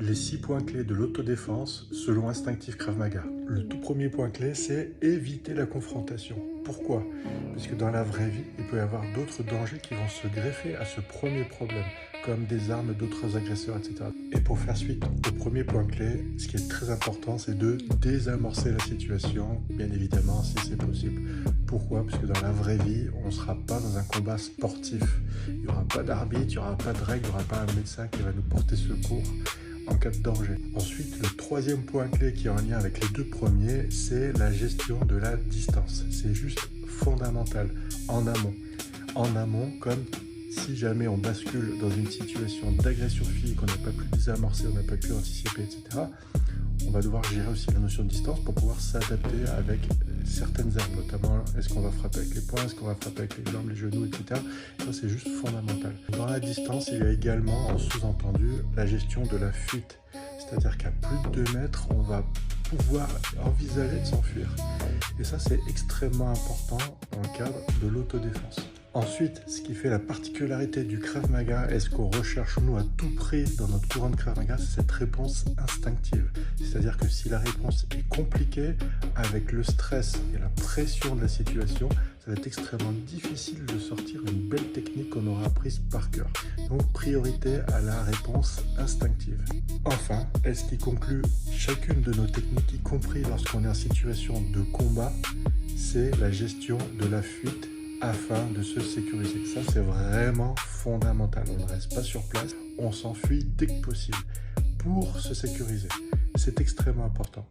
Les 6 points clés de l'autodéfense selon Instinctif Krav Maga. Le tout premier point clé, c'est éviter la confrontation. Pourquoi? Parce que dans la vraie vie, il peut y avoir d'autres dangers qui vont se greffer à ce premier problème, comme des armes d'autres agresseurs, etc. Et pour faire suite au premier point clé, ce qui est très important, c'est de désamorcer la situation, bien évidemment, si c'est possible. Pourquoi? Parce que dans la vraie vie, on ne sera pas dans un combat sportif. Il n'y aura pas d'arbitre, il n'y aura pas de règles, il n'y aura pas un médecin qui va nous porter secours en cas de danger. Ensuite, le troisième point clé qui est en lien avec les deux premiers, c'est la gestion de la distance. C'est juste fondamental en amont. En amont, comme si jamais on bascule dans une situation d'agression physique, on n'a pas pu désamorcer, on n'a pas pu anticiper, etc., on va devoir gérer aussi la notion de distance pour pouvoir s'adapter avec certaines armes, notamment est-ce qu'on va frapper avec les poings, est-ce qu'on va frapper avec les jambes, les genoux, etc. Ça, c'est juste fondamental. Dans la distance, il y a également en sous-entendu la gestion de la fuite. C'est-à-dire qu'à plus de 2 mètres, on va pouvoir envisager de s'enfuir. Et ça, c'est extrêmement important dans le cadre de l'autodéfense. Ensuite, ce qui fait la particularité du Krav Maga et ce qu'on recherche nous à tout prix dans notre courant de Krav Maga, c'est cette réponse instinctive. C'est-à-dire que si la réponse est compliquée, avec le stress et la pression de la situation, ça va être extrêmement difficile de sortir une belle technique qu'on aura apprise par cœur. Donc, priorité à la réponse instinctive. Enfin, et ce qui conclut chacune de nos techniques, y compris lorsqu'on est en situation de combat, c'est la gestion de la fuite afin de se sécuriser. Ça, c'est vraiment fondamental. On ne reste pas sur place, on s'enfuit dès que possible pour se sécuriser. C'est extrêmement important.